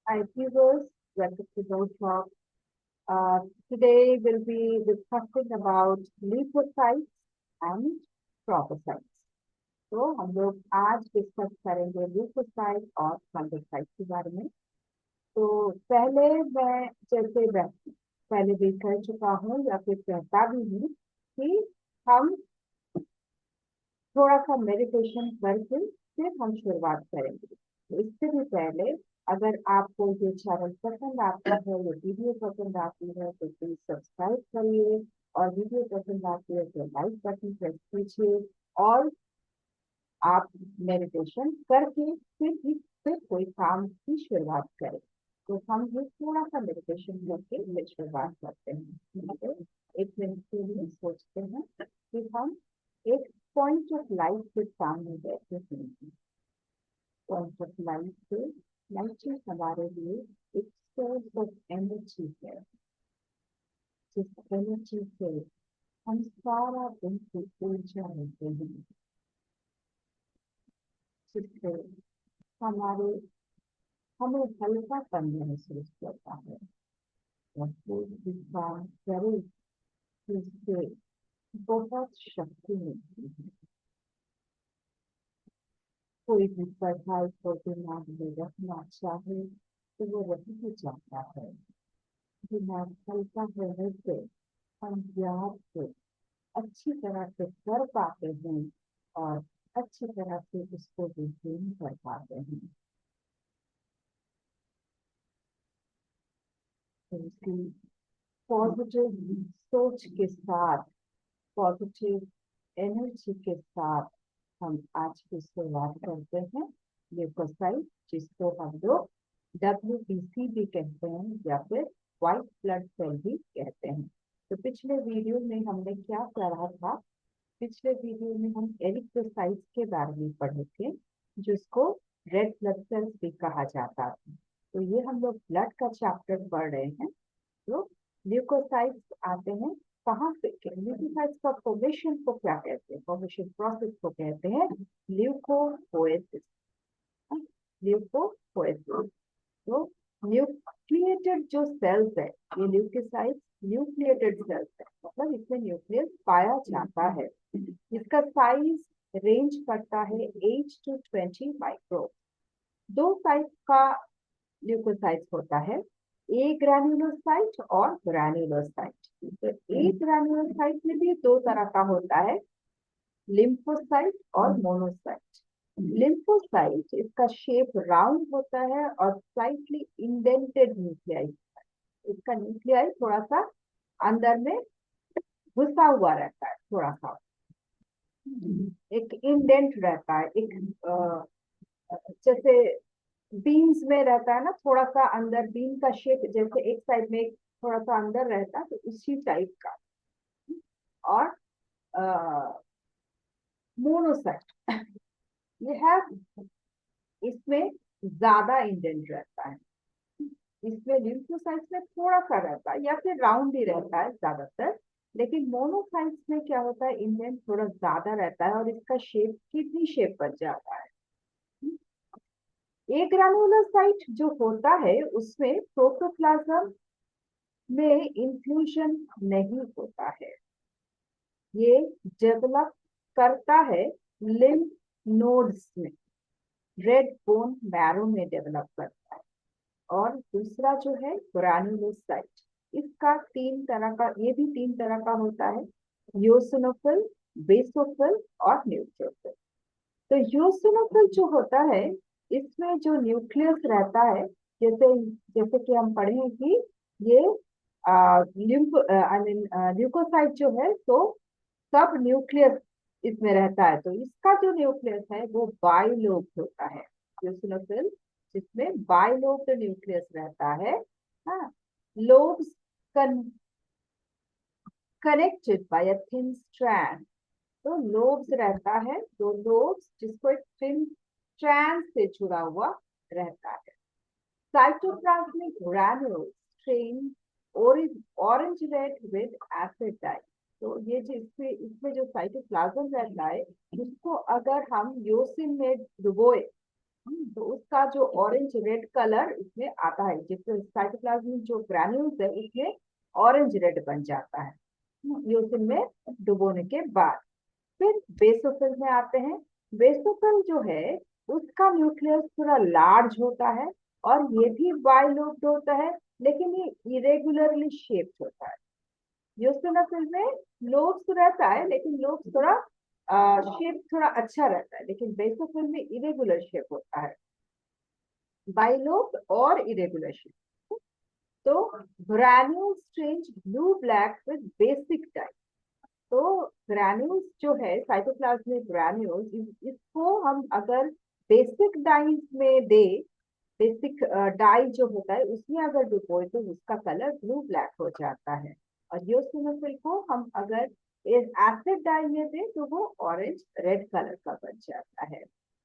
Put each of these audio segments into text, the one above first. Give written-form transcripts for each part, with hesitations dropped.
Hi viewers, welcome to Road Talk. Uh, Today we'll be discussing about leukocytes and trophocytes. तो हम लोग आज discuss करेंगे leucocyte और फंगोसाइट के बारे में। तो पहले मैं जैसे पहले भी कह चुका हूँ या फिर कहता भी हूँ कि हम थोड़ा सा मेडिटेशन करके फिर हम शुरुआत करेंगे। तो इससे भी पहले अगर आपको ये चैनल पसंद आता है, ये वीडियो पसंद आती है तो प्लीज सब्सक्राइब करिए, और वीडियो पसंद आती है तो लाइक बटन प्रेस कीजिए। और आप मेडिटेशन करके फिर कोई काम की शुरुआत करें। तो हम ये थोड़ा सा मेडिटेशन करके फिर शुरुआत करते हैं। तो 1 मिनट के लिए सोचते हैं कि हम एक पॉइंट ऑफ लाइट के सामने बैठे हैं। पॉइंट ऑफ लाइट से लाइट हमारे लिए एक सोर्स ऑफ एनर्जी है, जिस एनर्जी से हम सारा दिन की ऊर्जा लेते हैं, जिससे हमारे हमें हल्कापन महसूस होता है। और कोई भी काम करे जिससे बहुत शक्ति मिलती है। कोई भी पढ़ाई को दिमाग में रखना चाहे तो वो रह ही जाता है। दिमाग हल्का होने से हम ज्ञान को अच्छी तरह से कर पाते हैं और अच्छी तरह से उसको रिटेन कर पाते हैं। तो इसकी पॉजिटिव सोच के साथ, पॉजिटिव एनर्जी के साथ हम आज की शुरुआत करते हैं। ल्यूकोसाइट, जिसको हम लोग WBC भी कहते हैं या फिर व्हाइट ब्लड सेल भी कहते हैं। तो पिछले वीडियो में हमने क्या पढ़ा था? पिछले वीडियो में हम एरिथ्रोसाइट्स के बारे में पढ़े थे, जिसको रेड ब्लड सेल्स भी कहा जाता है। तो ये हम लोग ब्लड का चैप्टर पढ़ रहे हैं। तो ल्यूकोसाइट्स आते हैं कहाँ से? ल्यूकोसाइट्स का फॉर्मेशन को क्या कहते हैं? फॉर्मेशन प्रोसेस को कहते हैं ल्यूकोपोएसिस। ल्यूकोपोएसिस। तो न्यूक्लिएटेड जो सेल्स है, ये ल्यूकोसाइट्स न्यूक्लिएटेड सेल्स है, मतलब इसमें न्यूक्लियस पाया जाता है। इसका साइज रेंज करता है 8 to 20 माइक्रो। दो साइज का ल्यूकोसाइट होता है, ए ग्रैन्युलोसाइट और ग्रैन्युलोसाइट। तो ए ग्रैन्युलोसाइट में भी दो तरह का होता है, लिम्फोसाइट और मोनोसाइट। लिम्फोसाइट, इसका शेप राउंड होता है और स्लाइटली इंडेंटेड न्यूक्लियाई। इसका न्यूक्लियाई थोड़ा सा अंदर में घुसा हुआ रहता है, थोड़ा सा एक इंडेंट रहता है, एक जैसे बीन्स में रहता है ना, थोड़ा सा अंदर बीन का शेप जैसे एक साइड में थोड़ा सा अंदर रहता है, तो उसी टाइप का। और मोनोसाइट ये है, इसमें ज्यादा इंडेंट रहता है। इसमें लिम्फोसाइट्स में थोड़ा सा रहता है या फिर राउंड ही रहता है ज्यादातर, लेकिन मोनोसाइट्स में क्या होता है, इंडेंट थोड़ा ज्यादा रहता है और इसका शेप किडनी शेप बन जाता है। एक ग्रैन्युलोसाइट जो होता है उसमें प्रोटोप्लाज्म में इंफ्यूजन नहीं होता है। ये डेवलप करता है लिम्फ नोड्स में, रेड बोन मैरो में डेवलप करता है। और दूसरा जो है ग्रैन्युलोसाइट, इसका तीन तरह का, ये भी तीन तरह का होता है, यूसिनोफिल, बेसोफिल और न्यूट्रोफिल। तो यूसिनोफिल जो होता है, इसमें जो न्यूक्लियस रहता है, जैसे जैसे कि हम पढ़े हैं कि ये लिम्फ आई मीन ल्यूकोसाइट जो है, तो सब न्यूक्लियस इसमें रहता है। तो इसका जो न्यूक्लियस है वो बाइलोब्ड होता है, यूसिनोफिल, जिसमें बाइलोब्ड न्यूक्लियस रहता है। हाँ, lobes connected by a thin strand. तो लोब्स रहता है, दो लोब्स, जिसको एक थिन स्ट्रैंड से जुड़ा हुआ रहता है। Cytoplasmic granules stain orange red with acid dye. तो ये जो इसमें जो साइटोप्लाज्म रहता है, उसको अगर हम योसिन में डुबोए तो उसका इसका जो ऑरेंज रेड कलर इसमें आता है, जिससे साइटोप्लाज्मिक जो ग्रैन्यूल्स है उसमें ऑरेंज रेड बन जाता है यूसिन में डुबोने के बाद। फिर बेसोफिल में आते हैं। बेसोफिल जो है उसका न्यूक्लियस थोड़ा लार्ज होता है और ये भी बाइलोब्ड होता है, लेकिन ये इरेगुलरली शेप्ड होता है। यूसिनोफिल में लोब्स रहता है, लेकिन लोब्स थोड़ा शेप थोड़ा अच्छा रहता है, लेकिन बेसोफिल में इरेगुलर शेप होता है, बाइलोब और इरेगुलर शेप। तो granules change blue black with basic dye. तो ग्रैन्यूल्स जो है साइटोप्लाज्मिक ग्रैन्यूल्स, इसको हम अगर बेसिक डाइज में दे, बेसिक डाई जो होता है उसमें अगर डुबोए तो उसका कलर ब्लू ब्लैक हो जाता है। और यूसिनोफिल को हम अगर एसिड डाई में दे तो वो ऑरेंज रेड कलर का बन जाता है।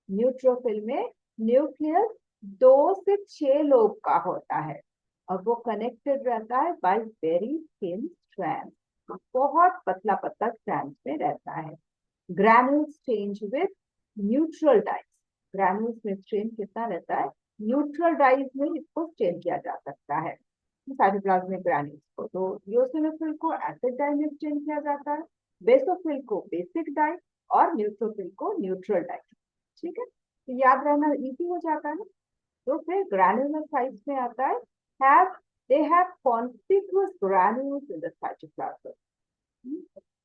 न्यूट्रोफिल में न्यूक्लियस 2 से 6 लोब का होता है और वो कनेक्टेड रहता है बाय वेरी थिन स्ट्रैंड, बहुत पतला पतला स्ट्रैंड में रहता है। Granules change with neutral dyes. Granules में स्ट्रेन कितना रहता है, न्यूट्रल डाइज में इसको स्ट्रेन किया जा सकता है साइटोप्लाज्मिक ग्रैन्यूल्स को। तो यूसिनोफिल को एसिड डाई में स्ट्रेन किया जाता है, बेसोफिल को बेसिक डाई और न्यूट्रोफिल को न्यूट्रल डाई। ठीक है, तो याद रहना इजी हो जाता है ना। तो फिर ग्रैन्युलर साइट्स में आता है have they have conspicuous granules in the cytoplasm।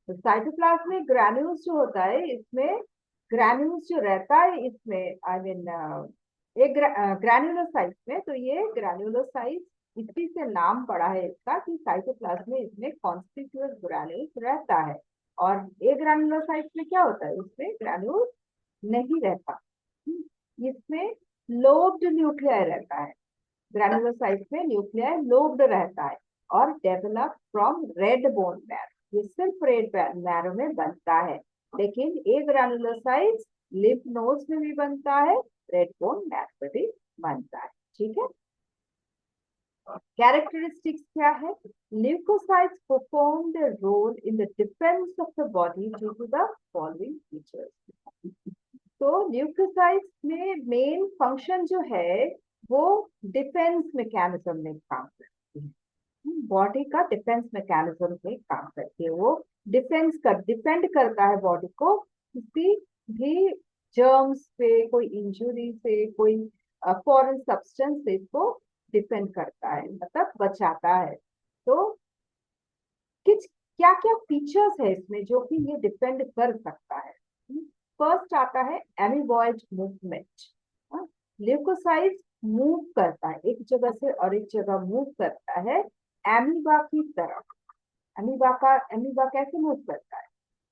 तो साइटोप्लाज्मिक ग्रैन्यूल्स जो होता है इसमें, ग्रैन्यूल्स जो रहता है इसमें आई मीन एक ग्रैन्युलर साइट्स में, तो ये ग्रैन्युलर साइट्स इसी से नाम पड़ा है इसका कि साइटोप्लाज्म में इसमें कॉन्स्टिट्यूएंट ग्रैन्यूल्स रहता है। और ए ग्रैन्युलर साइट्स में क्या होता है, उसमें ग्रैन्यूल्स नहीं रहता, इसमें लोब्ड न्यूक्लियाई रहता है। ग्रैन्युलर साइट्स में न्यूक्लियाई लोब्ड रहता है और develop from red bone marrow, ये सिर्फ रेड मैरो में बनता है। लेकिन ए ग्रैन्युलर साइट्स लिम्फ नोड्स में भी बनता है, रेड बोन मैरो में भी बनता है। ठीक है, कैरेक्टरिस्टिक्स क्या है, leukocytes perform the role in the defence of the body due to the following features. तो ल्यूकोसाइट्स में मेन फंक्शन जो है वो डिफेंस मैकेनिज्म में काम करती है, बॉडी का डिफेंस मैकेनिज्म में काम करती है। वो डिफेंड करता है बॉडी को किसी भी जर्म्स पे, कोई इंजुरी से, कोई फॉरेन सब्सटेंस से इसको डिफेंड करता है, मतलब बचाता है। तो किस क्या क्या फीचर्स है इसमें जो कि ये डिफेंड कर सकता है। फर्स्ट आता है एमीबॉयड मूवमेंट। ल्यूकोसाइट्स मूव करता है, एक जगह से और एक जगह मूव करता है एमीबा की तरफ। एमीबा कैसे मूव करता है,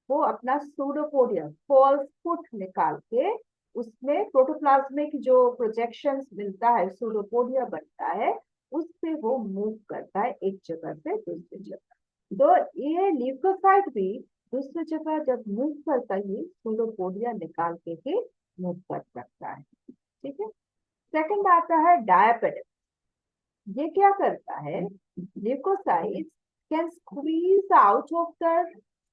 वो अपना सूडोपोडियम फॉल्स फुट निकाल के उसमें प्रोटोप्लाज्मिक जो प्रोजेक्शंस मिलता है, सूडोपोडिया बनता है, उससे वो मूव करता है एक जगह से दूसरी जगह। तो ये ल्यूकोसाइट भी दूसरी जगह जब मूव करता है सूडोपोडिया निकाल के ही मूव कर सकता है। ठीक है, सेकंड आता है डायापेडिक्स। ये क्या करता है, leukocytes can squeeze out of the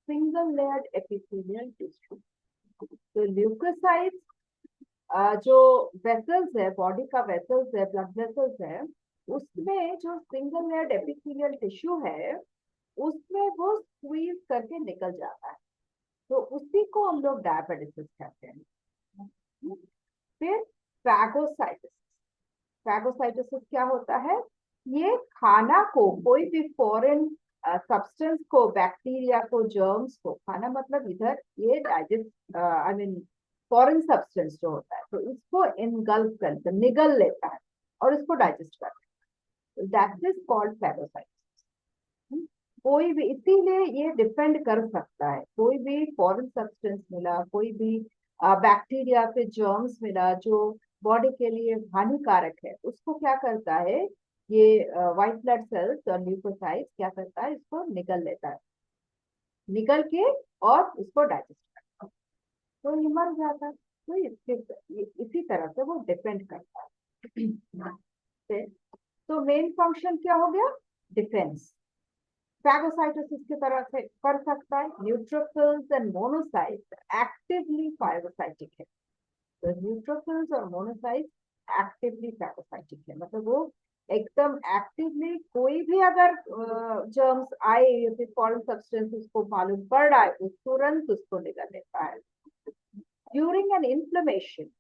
single layered epithelial tissue. तो ल्यूकोसाइट्स जो वेसल्स है, बॉडी का वेसल्स है, ब्लड वेसल्स है, उसमें जो सिंगल लेयर्ड एपिथेलियल टिश्यू है उसमें वो स्क्वीज करके निकल जाता है, तो उसी को हम लोग डायपेटिस कहते हैं। फिर फैगोसाइटिस। फैगोसाइटोसिस क्या होता है, ये खाना को, कोई भी फॉरेन सब्सटेंस को, बैक्टीरिया को, जर्म्स को, खाना मतलब इधर ये digest I mean foreign substance जो होता है, तो इसको इनगल्फ करता, निगल लेता है और इसको डाइजेस्ट करता है, दैट इज कॉल्ड फैगोसाइटोसिस। कोई भी, इसीलिए ये डिपेंड कर सकता है, कोई भी फॉरेन सब्सटेंस मिला, कोई भी बैक्टीरिया से जर्म्स मिला जो बॉडी के लिए हानिकारक है, उसको क्या करता है, ये व्हाइट ब्लड सेल्स और ल्यूकोसाइट्स क्या करता है, इसको निगल लेता है, निगल के और उसको डाइजेस्ट करता है, तो ये मर जाता है। तो इसी तरह से वो डिपेंड करता है। तो मेन फंक्शन क्या हो गया, डिफेंस। फैगोसाइटोसिस की तरह से कर सकता है। Neutrophils and monocytes actively phagocytic है, तो न्यूट्रोफिल्स और मोनोसाइट्स एक्टिवली फैगोसाइटिक है, मतलब वो एकदम एक्टिवली कोई भी अगर जर्म्स आए या फिर फॉरेन सब्सटेंस उसको मालूम पड़ रहा है तो तुरंत उसको निकल लेता है. During an inflammation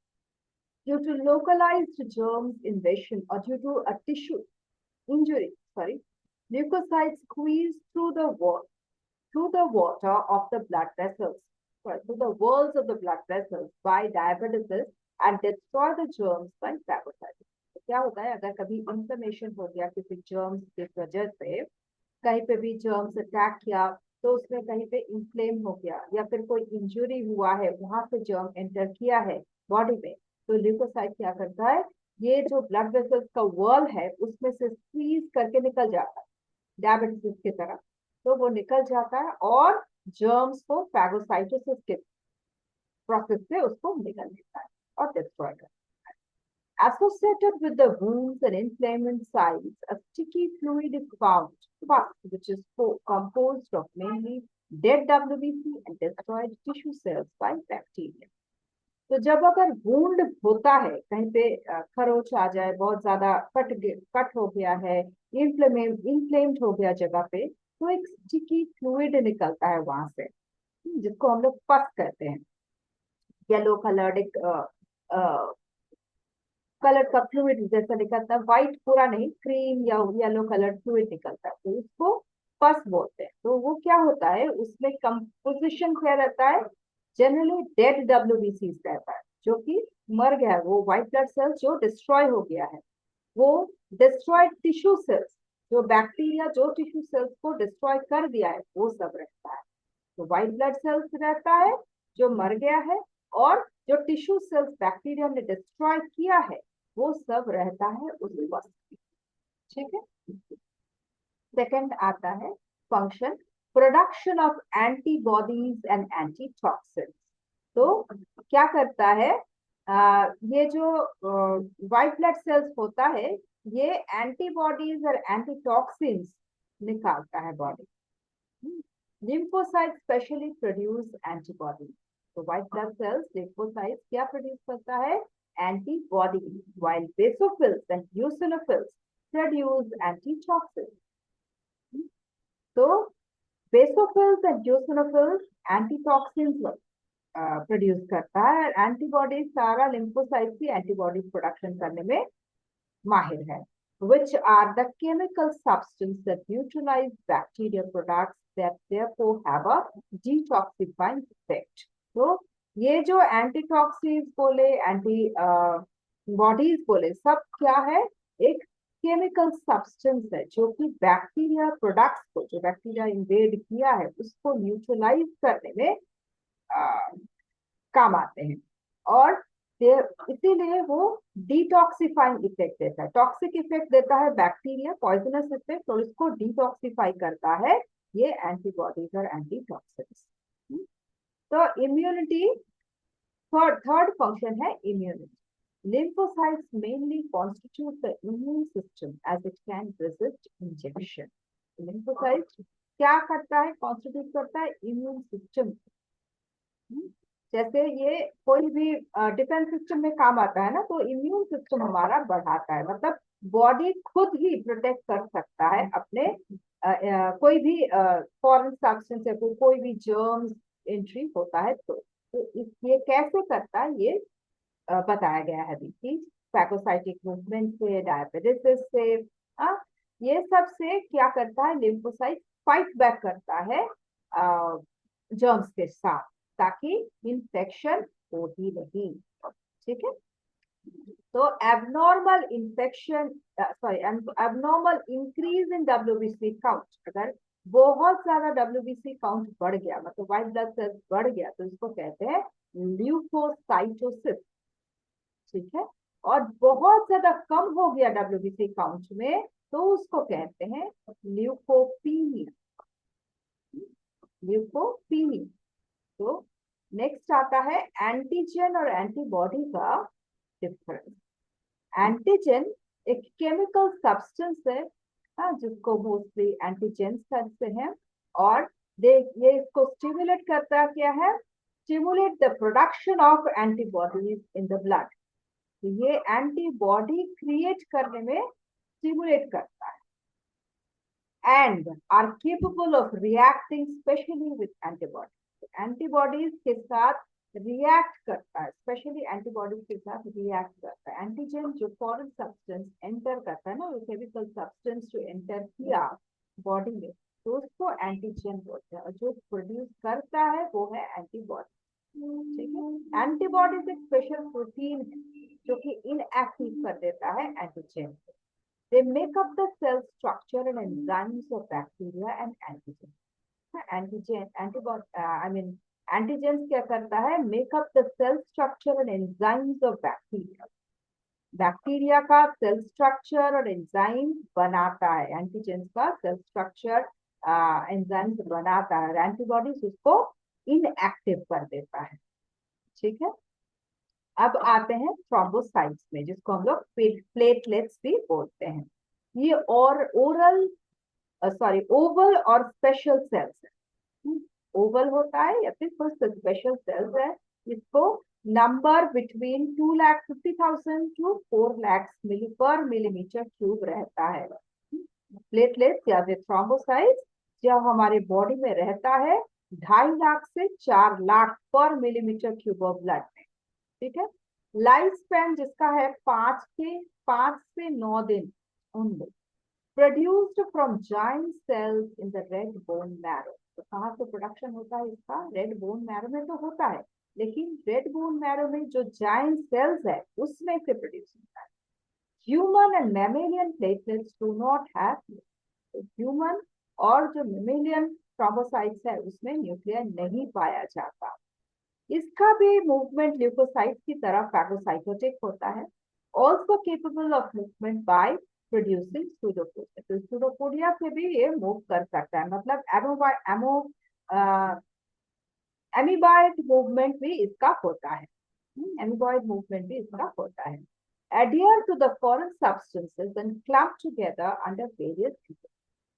due to localized germs invasion or due to a tissue injury, sorry, leukocytes squeeze through the water of the blood vessels, sorry, through the walls of the blood vessels by diabetes and destroy the germs by phagocytosis. तो क्या होता है अगर कभी inflammation हो गया किसी germs की वजह से, कहीं पे भी जर्म्स अटैक किया तो उसमें कहीं पे इन्फ्लेम हो गया या फिर कोई इंजुरी हुआ है वहां से जर्म एंटर किया है बॉडी में, तो ल्यूकोसाइट क्या करता है, ये जो ब्लड वेसल्स का वॉल है उसमें से स्क्वीज करके निकल जाता है डायबिटीज की तरह. तो वो निकल जाता है और जर्म्स को फैगोसाइटोसिस के प्रोसेस से उसको निकल लेता है और डिस्ट्रॉय करता है. Associated with the wounds and inflamed sites, a sticky fluid is found, which is composed of mainly dead WBC and destroyed tissue cells by bacteria. तो जब अगर वुंड होता है कहीं पे खरोच आ जाए, बहुत ज्यादा कट हो गया है, इन्फ्लेम्ड हो गया जगह पे, तो एक स्टिकी फ्लूइड निकलता है वहां से, जिसको हम लोग पस कहते हैं. येलो कलर्ड एक कलर का फ्लूइड जैसा निकलता है, व्हाइट पूरा नहीं, क्रीम या येलो कलर फ्लूइड निकलता है, तो उसको पस बोलते हैं. तो वो क्या होता है, उसमें कंपोजिशन क्या रहता है, जनरली डेड डब्ल्यूबीसी रहता है, जो कि मर गया है, वो व्हाइट ब्लड सेल्स जो डिस्ट्रॉय हो गया है, वो डिस्ट्रॉयड टिश्यू सेल्स, जो बैक्टीरिया जो टिश्यू सेल्स को डिस्ट्रॉय कर दिया है वो सब रहता है. तो व्हाइट ब्लड सेल्स रहता है जो मर गया है, और जो टिश्यू सेल्स बैक्टीरिया ने डिस्ट्रॉय किया है वो सब रहता है उस वक्त. ठीक है. सेकंड आता है function, production of antibodies and antitoxins. तो क्या करता है, ये जो व्हाइट ब्लड सेल्स होता है ये एंटीबॉडीज और एंटीटॉक्सिन्स निकालता है body. Lymphocyte specially produce antibodies. तो व्हाइट ब्लड सेल्स लिम्फोसाइट क्या प्रोड्यूस करता है, antibodies, while basophils and eosinophils produce antitoxins. तो basophils and eosinophils antitoxins produce करता है, एंटीबॉडीज सारा लिम्फोसाइट की एंटीबॉडीज प्रोडक्शन करने में माहिर है. which are the chemical substance that neutralize bacteria products that therefore have a detoxifying effect. तो ये जो एंटीटॉक्सिन्स बोले, एंटी बॉडीज बोले, सब क्या है, एक केमिकल सब्सटेंस है जो कि बैक्टीरिया प्रोडक्ट्स को, जो बैक्टीरिया इन्वेड किया है उसको न्यूट्रलाइज करने में काम आते हैं, और इसीलिए वो डिटॉक्सिफाइंग इफेक्ट देता है. टॉक्सिक इफेक्ट देता है बैक्टीरिया, पॉइजनस इफेक्ट, और इसको डिटॉक्सिफाई करता है ये एंटीबॉडीज और एंटीटॉक्सिन्स. तो इम्यूनिटी, थर्ड फंक्शन है immunity. Lymphocytes mainly constitute the immune system as it can resist injection. Lymphocytes क्या करता है, कॉन्स्टिट्यूट करता है इम्यून सिस्टम. जैसे ये कोई भी डिफेंस सिस्टम में काम आता है ना, तो इम्यून सिस्टम हमारा बढ़ाता है, मतलब बॉडी खुद ही प्रोटेक्ट कर सकता है अपने कोई भी फॉरेन सब्सटेंस से कोई भी जर्म्स एंट्री होता है. तो ये कैसे करता है ये बताया गया है अभी, फैगोसाइटिक मूवमेंट से, डायबिटीज से, ये सब से क्या करता है, लिम्फोसाइट फाइट बैक करता है जर्म्स के साथ, ताकि इन्फेक्शन हो ही नहीं. ठीक है. तो abnormal infection, sorry abnormal increase in WBC count, अगर बहुत ज्यादा डब्ल्यूबीसी काउंट बढ़ गया, मतलब व्हाइट ब्लड सेल्स बढ़ गया, तो इसको कहते हैं ल्यूकोसाइटोसिस. ठीक है. और बहुत ज्यादा कम हो गया डब्ल्यूबीसी काउंट में, तो उसको कहते हैं ल्यूकोपीनिया. ल्यूकोपीनिया. तो नेक्स्ट आता है एंटीजन और एंटीबॉडी का डिफरेंस. एंटीजन एक केमिकल सब्सटेंस है, जिसको मोस्टली एंटीजन कहते हैं, और ये इसको स्टिमुलेट करता क्या है, stimulate the production of antibodies in the blood. तो ये एंटीबॉडी क्रिएट करने में स्टिमुलेट करता है and are capable of reacting specially with antibodies. Antibodies के साथ रिएक्ट करता है, स्पेशली एंटीबॉडीज के साथ रिएक्ट करता है। एंटीजन जो फॉरेन सब्सटेंस एंटर करता है ना, वो केमिकल सब्सटेंस जो एंटर किया बॉडी में, तो उसको एंटीजन बोलते हैं, और जो प्रोड्यूस करता है वो है एंटीबॉडी। ठीक है, एंटीबॉडीज एक स्पेशल प्रोटीन है जो कि इनएक्टिव कर देता है antigen. They make up the cell structure and enzymes of bacteria and antigen. Antigen, antibody, antigens क्या करता है? Make up the cell structure and enzymes of bacteria. Bacteria का सेल स्ट्रक्चर और एंजाइम बनाता है, एंटीजेंस का सेल स्ट्रक्चर एंजाइम बनाता है, एंटीबॉडीज उसको इनएक्टिव कर देता है। ठीक है, अब आते हैं थ्रोम्बोसाइट्स में, जिसको हम लोग प्लेटलेट्स भी बोलते हैं। ये और ओवल और स्पेशल सेल्स है। ओवल होता है या फिर कुछ स्पेशल सेल्स है। इसको नंबर बिटवीन 2,50,000 to 4 लाख पर मिलीमीटर क्यूब रहता है। प्लेटलेट्स या फिर थ्रोम्बोसाइट्स जब हमारे बॉडी में रहता है 2.5 लाख से 4 लाख पर मिलीमीटर क्यूब ऑफ ब्लड में। ठीक है, लाइफ स्पैन जिसका है 5 से 9 दिन only. Produced from giant cells in the red bone marrow. तो कहाँ से प्रोडक्शन होता है इसका? रेड बोन मैरो में तो होता है, लेकिन रेड बोन मैरो में जो जाइंट सेल्स है उसमें से प्रोड्यूस होता है। Human and mammalian platelets do not have. Human और जो मैमेलियन थ्रोम्बोसाइट्स है उसमें न्यूक्लियर नहीं पाया जाता। इसका भी मूवमेंट ल्यूकोसाइट की तरह फैगोसाइटोटिक होता है, also capable of movement by producing pseudopodia. तो सूडोपोडिया से भी ये मूव कर सकता है, मतलब एमीबॉयड मूवमेंट भी इसका होता है। एमीबॉयड मूवमेंट भी इसका होता है। Adhere to the foreign substances and clump together under various.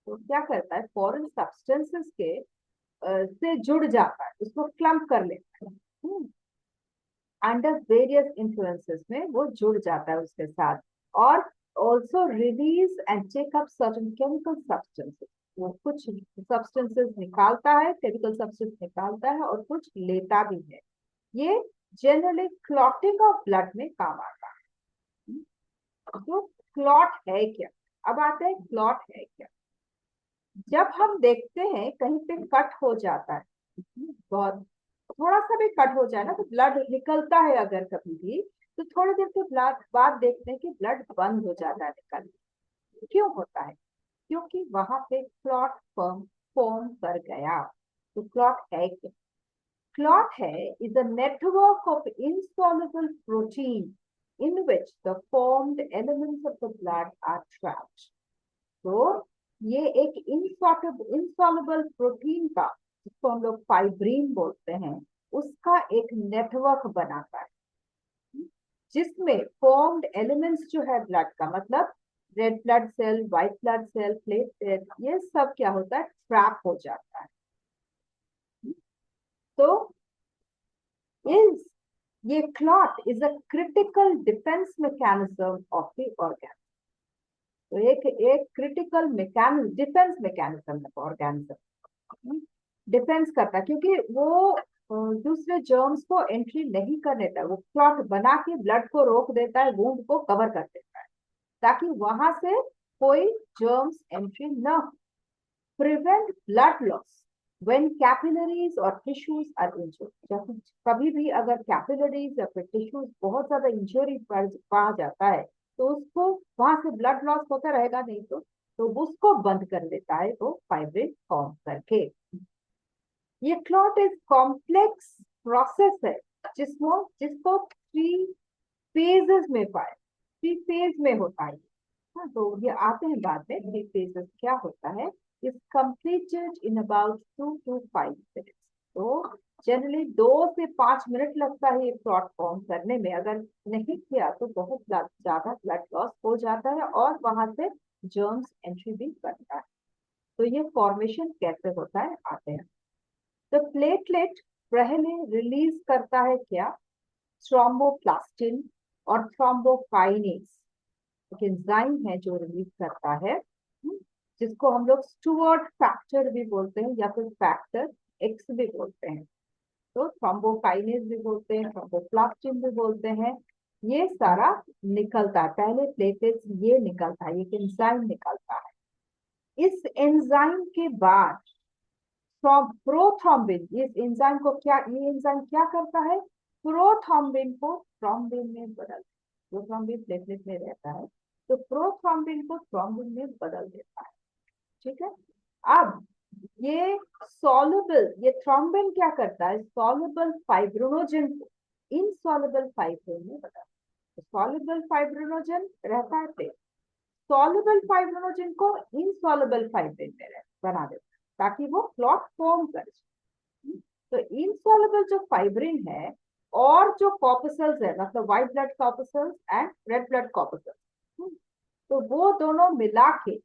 तो क्या करता है? फॉरेन सब्सटेंसेस के से जुड़ जाता है, उसको क्लम्प कर लेता है। अंडर वेरियस इन्फ्लुएंसेस में वो जुड़ जाता है उसके साथ, और also release and take up certain chemical substances. वो कुछ सब्सटेंसेस निकालता है, केमिकल सब्सटेंस निकालता है, और कुछ लेता भी है। ये जनरली क्लॉटिंग ऑफ ब्लड में काम आता है। तो क्लॉट है क्या? अब आते हैं क्लॉट है क्या। जब हम देखते हैं कहीं पे कट हो जाता है, बहुत थोड़ा सा भी कट हो जाए ना, तो ब्लड निकलता है अगर कभी भी, तो थोड़ी देर के बाद देखते हैं कि ब्लड बंद हो जाता है निकलना। क्यों होता है? क्योंकि वहां पे क्लॉट फॉर्म कर गया। तो क्लॉट है क्या? क्लॉट है is a network of insoluble protein in which the formed elements of the blood are trapped. तो ये एक insoluble प्रोटीन का, जिसको हम लोग फाइब्रिन बोलते हैं, उसका एक नेटवर्क बनाता है, जिसमें फॉर्म्ड एलिमेंट्स जो है ब्लड का, मतलब red blood cell, white blood cell, platelet, ये सब क्या होता है? ट्रैप हो जाता है। तो ये clot is a critical defence mechanism of the organism. तो एक क्रिटिकल मैकेनिज्म, डिफेंस मैकेनिज्म है ऑर्गेनिज्म। डिफेंस करता है क्योंकि वो दूसरे जर्म्स को एंट्री नहीं करने देता, वो क्लॉट बना के ब्लड को रोक देता है, वुंड को कवर कर देता है, ताकि वहां से कोई जर्म्स एंट्री न हो। Prevent blood loss when capillaries और tissues are injured। जब कभी भी अगर कैपिलरीज या फिर टिश्यूज बहुत ज्यादा इंजरी पा जाता है, तो उसको वहां से ब्लड लॉस होता रहेगा नहीं, तो उसको बंद कर देता है वो फाइब्रिन फॉर्म करके। ये क्लॉट एक कॉम्प्लेक्स प्रोसेस है जिसको 3 फेजेस में पाए, 3 फेज में होता है। हाँ, तो ये आते हैं बाद में 3 फेजेस क्या होता है। is completed in about 2 to 5 minutes। तो जनरली 2 से 5 मिनट लगता है ये क्लॉट फॉर्म करने में। अगर नहीं किया तो बहुत ज्यादा ब्लड लॉस हो जाता है और वहां से जर्म्स एंट्री भी करता है। तो ये फॉर्मेशन कैसे होता है आते हैं। तो प्लेटलेट पहले रिलीज करता है क्या? थ्रोम्बोप्लास्टिन और थ्रोम्बोकाइनेज एक एंजाइम है जो रिलीज करता है, जिसको हम लोग स्टुअर्ट फैक्टर भी बोलते हैं या फिर फैक्टर एक्स भी बोलते हैं। तो थ्रोम्बोकाइनेज भी बोलते हैं, थ्रोम्बोप्लास्टिन भी बोलते हैं। ये सारा निकलता है, पहले प्लेटलेट्स ये निकलता है, ये एंजाइम निकलता है। इस एंजाइम के बाद प्रोथ्रोम्बिन, इस एंजाइम को क्या, ये एंजाइम क्या करता है, प्रोथ्रोम्बिन को थ्रोम्बिन में बदल, प्रोथ्रोम्बिन प्लेटलेट में रहता है तो प्रोथ्रोम्बिन को थ्रोम्बिन में बदल देता है। ठीक है। अब ये सॉल्युबल, ये थ्रोम्बिन क्या करता है, सॉल्युबल फाइब्रिनोजन को इनसॉल्युबल फाइब्रिन में बदल, सॉल्युबल फाइब्रिनोजन रहता है पे, सॉल्युबल फाइब्रिनोजन को इनसॉल्युबल फाइब्रिन में बना देता है ताकि वो क्लॉट फॉर्म कर जाए। तो इनसॉल्युबल जो फाइब्रिन है और जो कॉर्पसल्स है, मतलब white blood corpuscles and red blood corpuscles, तो वो दोनों मिला के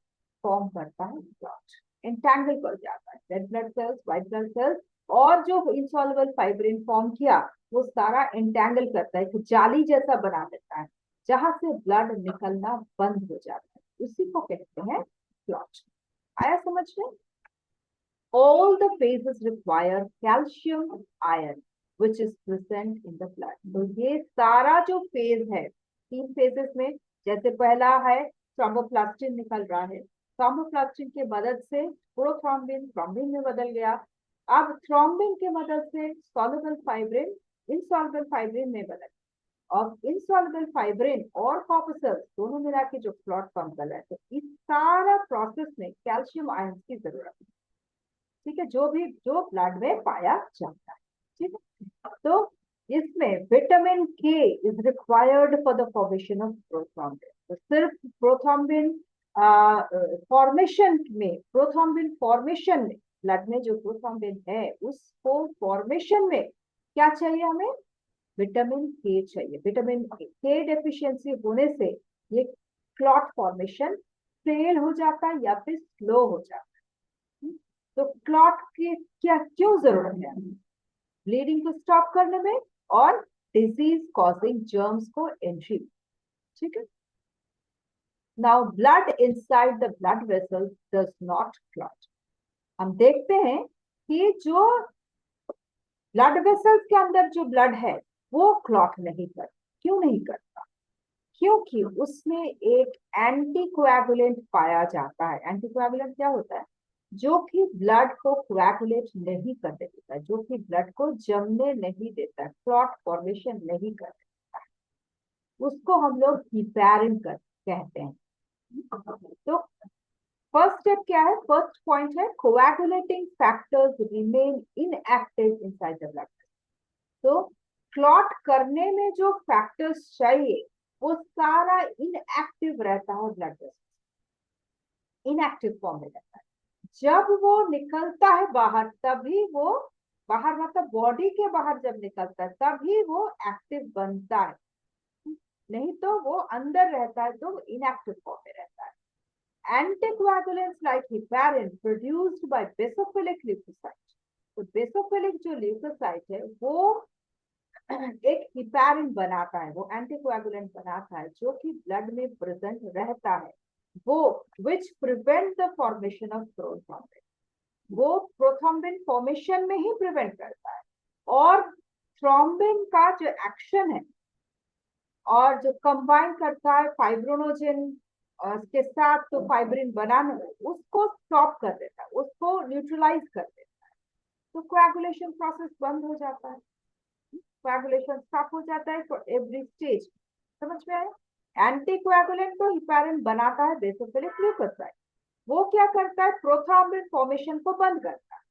फॉर्म करता है क्लॉट, एंटैंगल कर जाता है red blood cells, white blood cells, और जो इनसॉल्युबल फाइब्रिन फॉर्म किया वो सारा एंटैंगल करता है, एक जाली जैसा बना देता है जहां से ब्लड निकलना बंद हो जाता है, उसी को कहते हैं क्लॉट। आया समझ में? All the phases require calcium iron which is present in the blood। तो ये सारा जो फेज है, तीन फेजेस में, जैसे पहला है थ्रोम्बोप्लास्टिन निकल रहा है, थ्रोम्बोप्लास्टिन के मदद से प्रोथ्रोम्बिन थ्रोम्बिन में बदल गया, अब थ्रोम्बिन के मदद से सॉल्युबल फाइब्रिन इनसॉल्युबल फाइब्रिन में बदल, और इनसॉल्युबल फाइब्रिन और कॉर्पसल्स दोनों मिला के जो क्लॉट फॉर्म कर रहा है। तो इस सारा प्रोसेस में कैल्शियम आयन की जरूरत है। ठीक है, जो ब्लड में पाया जाता है। ठीक है, तो इसमें विटामिन के is required for the formation of prothrombin. तो सिर्फ प्रोथ्रोम्बिन फॉर्मेशन में, प्रोथ्रोम्बिन फॉर्मेशन में, ब्लड में जो प्रोथ्रोम्बिन है उसको फॉर्मेशन में क्या चाहिए हमें, विटामिन के चाहिए। विटामिन के डेफिशिएंसी होने से ये क्लॉट फॉर्मेशन फेल हो जाता है या फिर स्लो हो जाता है। तो क्लॉट की क्या क्यों जरूरत है, ब्लीडिंग को स्टॉप करने में और डिजीज कॉजिंग जर्म्स को एंट्री। ठीक है। Now blood inside the blood vessels does not clot. हम देखते हैं कि जो ब्लड वेसल्स के अंदर जो ब्लड है वो क्लॉट नहीं करता। क्यों नहीं करता? क्योंकि उसमें एक एंटीकोएगुलेंट पाया जाता है। एंटीकोएगुलेंट क्या होता है, जो कि ब्लड को कोएगुलेट नहीं करने देता है, जो कि ब्लड को जमने नहीं देता है, क्लॉट फॉर्मेशन नहीं कर देता है, उसको हम लोग हिपैरिन कहते हैं। तो फर्स्ट स्टेप क्या है, फर्स्ट पॉइंट है coagulating factors remain inactive inside the blood. तो क्लॉट करने में जो फैक्टर्स चाहिए वो सारा इनएक्टिव रहता है ब्लड वेसल, इनएक्टिव फॉर्म में रहता है। जब वो निकलता है बाहर तभी वो, बाहर मतलब बॉडी के बाहर जब निकलता है तभी वो एक्टिव बनता है, नहीं तो वो अंदर रहता है तो इनएक्टिव फॉर्म में रहता है। Anticoagulants like heparin produced by basophilic leukocyte. तो बेसोफिलिक जो ल्यूकोसाइट है वो एक हिपैरिन बनाता है, वो एंटीकोएगुलेंट बनाता है जो कि ब्लड में प्रेजेंट रहता है, वो which prevent the formation of prothrombin. वो प्रोथ्रोम्बिन फॉर्मेशन में ही प्रिवेंट करता है, और थ्रोम्बिन का जो एक्शन है और जो कंबाइन करता है फाइब्रिनोजन के साथ तो फाइब्रिन बनाने में, उसको स्टॉप कर देता है, उसको न्यूट्रलाइज कर देता है। तो कोएगुलेशन प्रोसेस बंद हो जाता है, कोएगुलेशन स्टॉप हो जाता है फॉर एवरी स्टेज। समझ में आया? एंटीकोएगुलेंट तो हिपैरिन बनाता है बेसोफिलिक ल्यूकोसाइट, वो क्या करता है, प्रोथ्रोम्बिन फॉर्मेशन को बंद करता है,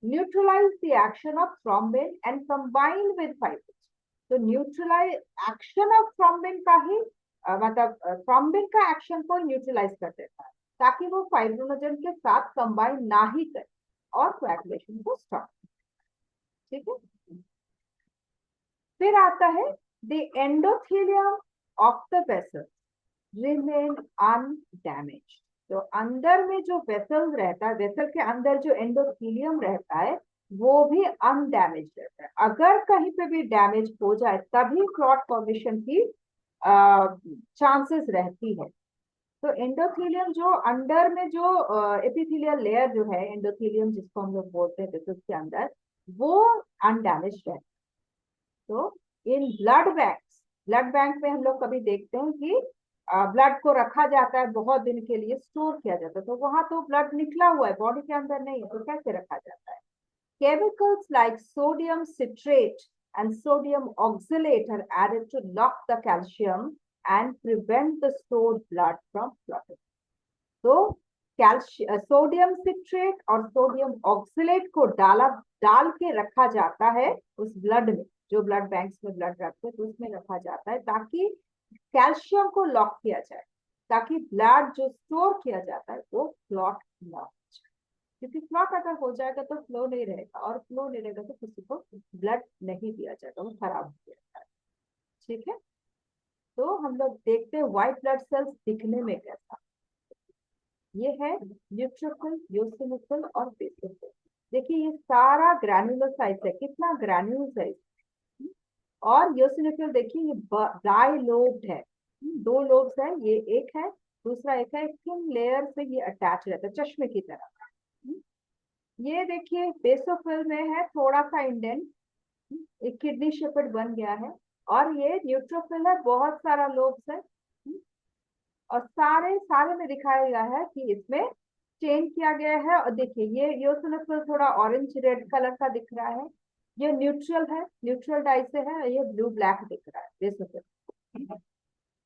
neutralize the action of thrombin and combine with fibrin. तो न्यूट्रलाइज एक्शन ऑफ थ्रोम्बिन का ही मतलब थ्रोम्बिन का एक्शन को न्यूट्रलाइज कर देता है ताकि वो फाइब्रिनोजन के साथ कंबाइन ना ही करे और कोएगुलेशन को स्टॉप। ठीक है। फिर आता है the endothelium of the vessel remain undamaged. तो अंदर में जो वेसल रहता है, वेसल के अंदर जो एंडोथेलियम रहता है वो भी अनडैमेज रहता है। अगर कहीं पे भी डैमेज हो जाए तभी क्लॉट फॉर्मेशन की चांसेस रहती है। तो एंडोथेलियम जो अंडर में जो एपिथेलियल लेयर जो है, एंडोथेलियम जिसको हम लोग बोलते हैं टिश्यूज के अंदर, वो अनडैमेज्ड है। तो इन ब्लड बैंक में हम लोग कभी देखते हैं कि ब्लड को रखा जाता है, बहुत दिन के लिए स्टोर किया जाता है, तो वहां तो ब्लड निकला हुआ है, बॉडी के अंदर नहीं है, तो कैसे रखा जाता है? Chemicals like sodium citrate and sodium oxalate are added to lock the calcium and prevent the stored blood from clotting. तो कैल्शियम, सोडियम सिट्रेट और सोडियम ऑक्सलेट को डाल के रखा जाता है उस ब्लड में, जो ब्लड बैंक्स में ब्लड रखते हैं तो उसमें रखा जाता है, ताकि कैल्शियम को लॉक किया जाए, ताकि ब्लड जो स्टोर किया जाता है वो क्लॉट ना हो जाए। क्योंकि क्लॉट अगर हो जाएगा तो फ्लो नहीं रहेगा, और फ्लो नहीं रहेगा तो किसी को ब्लड नहीं दिया जाएगा, वो खराब हो जाता है। ठीक है, तो हम लोग देखते हैं व्हाइट ब्लड सेल्स दिखने में कैसा। ये है न्यूट्रोफिल, यूसिनोफिल और बेसिलोफिल। देखिए ये सारा ग्रैन्युलोसाइट्स है, कितना ग्रैन्यूल्स है। और यूसिनोफिल देखिए ये डाइलोब्ड है, दो लोब्स है, ये एक है, दूसरा एक है, थिन लेयर से ये अटैच रहता है चश्मे की तरह। ये देखिए बेसोफिल में है थोड़ा सा इंडेंट, एक किडनी शेपेड बन गया है। और ये न्यूट्रोफिल है, बहुत सारा लोब्स है, और सारे सारे में दिखाया गया है कि इसमें चेंज किया गया है। और देखिए ये यूसिनोफिल थोड़ा ऑरेंज रेड कलर का दिख रहा है, ये न्यूट्रल है, न्यूट्रल डाई से है, ये ब्लू ब्लैक दिख रहा है बेसोफिल।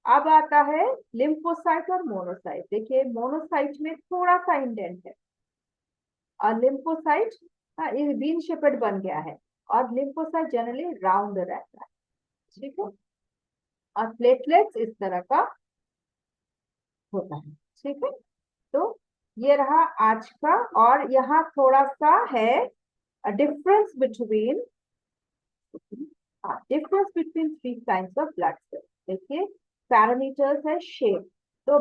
अब आता है लिम्फोसाइट और मोनोसाइट। देखिए मोनोसाइट में थोड़ा सा इंडेंट है, और लिम्फोसाइट ये बीन शेपेड बन गया है, और लिम्फोसाइट जनरली राउंड रहता है। ठीक है, और प्लेटलेट्स इस तरह का होता है। ठीक है, तो ये रहा आज का। और यहाँ थोड़ा सा है difference between three kinds of blood cells. देखिए पैरामीटर्स है शेप, तो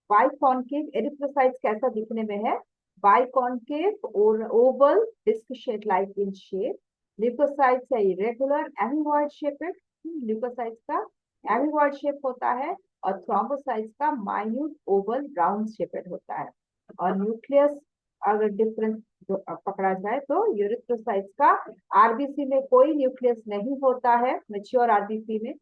बाइकॉन्केव एरिथ्रोसाइट्स कैसा दिखने में है? बाइकॉन्केव और oval disc shape like in shape. Leukocytes है इरेगुलर एमीबॉइड शेपेड, ल्यूकोसाइट्स का एमीबॉइड शेप होता है, और थ्रोम्बोसाइट्स का माइन्यूट ओवल राउंड शेपेड होता है। और न्यूक्लियस अगर डिफरेंस पकड़ा जाए तो यूरिथ्रोसाइट्स का आरबीसी में कोई न्यूक्लियस नहीं होता है, मेच्योर आरबीसी में।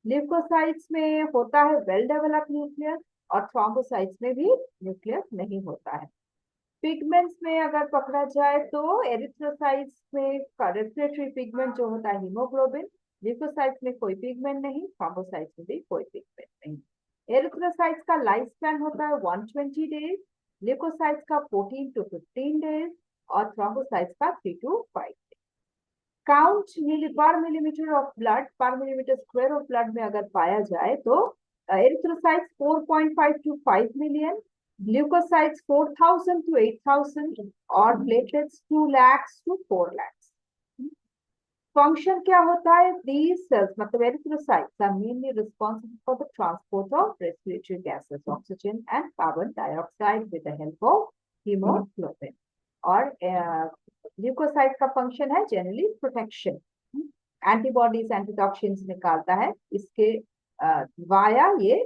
ल्यूकोसाइट्स में होता है वेल डेवलप्ड न्यूक्लियस, और थ्रोम्बोसाइट्स में भी न्यूक्लियस नहीं होता है। पिगमेंट्स में अगर पकड़ा जाए तो एरिथ्रोसाइट्स में रेस्पिरेटरी पिगमेंट जो होता है हीमोग्लोबिन, ल्यूकोसाइट्स में कोई पिगमेंट नहीं, थ्रोम्बोसाइट्स में भी कोई पिगमेंट नहीं। एरिथ्रोसाइट्स का लाइफ स्पैन होता है 120 डेज, ल्यूकोसाइट्स का 14 to 15 डेज, और थ्रोम्बोसाइट्स का 3 to 5 days. Count per millimetre of blood, per millimetre square of blood में अगर पाया जाए तो erythrocytes 4.5 to 5 million, leukocytes 4,000 to 8,000, और platelets 2 lakhs to 4 lakhs। Function क्या होता है? these cells मतलब erythrocytes are mainly responsible for the transport of respiratory gases, oxygen and carbon dioxide with the help of hemoglobin। और leucocyte का function है generally protection, antibodies antitoxins निकालता है, इसके वाया ये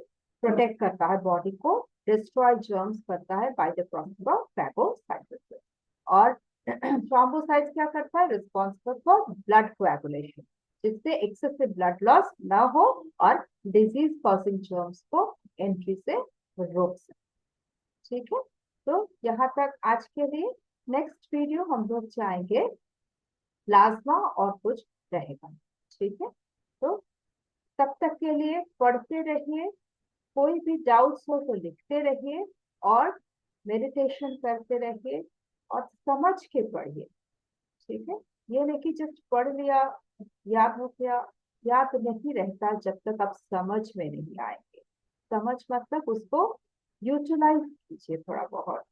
प्रोटेक्ट करता है बॉडी को, डिस्ट्रॉय जर्म्स करता है by the process of phagocytosis. और थ्रोम्बोसाइट्स क्या करता है? रिस्पॉन्सिबल फॉर ब्लड कोएगुलेशन, जिससे एक्सेसिव ब्लड लॉस ना हो और डिजीज कॉजिंग जर्म्स को एंट्री से रोक सके। ठीक है, तो यहाँ तक आज के लिए। नेक्स्ट वीडियो हम लोग जाएंगे प्लाज्मा और कुछ रहेगा। ठीक है, तो तब तक के लिए पढ़ते रहिए, कोई भी डाउट्स हो तो लिखते रहिए, और मेडिटेशन करते रहिए, और समझ के पढ़िए। ठीक है, ये नहीं कि जस्ट पढ़ लिया याद हो गया, याद नहीं रहता जब तक आप समझ में नहीं आएंगे। समझ मतलब उसको यूटिलाइज कीजिए थोड़ा बहुत,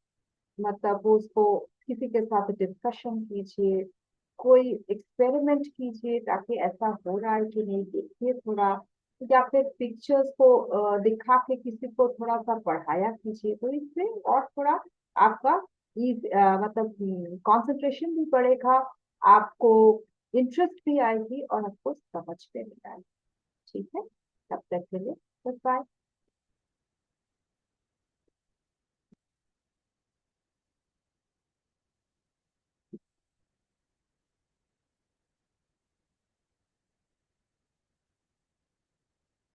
मतलब उसको किसी के साथ डिस्कशन कीजिए, कोई एक्सपेरिमेंट कीजिए, ताकि ऐसा हो रहा है कि नहीं देखिए थोड़ा, या फिर पिक्चर्स को दिखा के किसी को थोड़ा सा पढ़ाया कीजिए, तो इससे और थोड़ा आपका मतलब कंसंट्रेशन भी बढ़ेगा, आपको इंटरेस्ट भी आएगी, और आपको समझ में भी आएगी। ठीक है। तब तक के लिए बाय।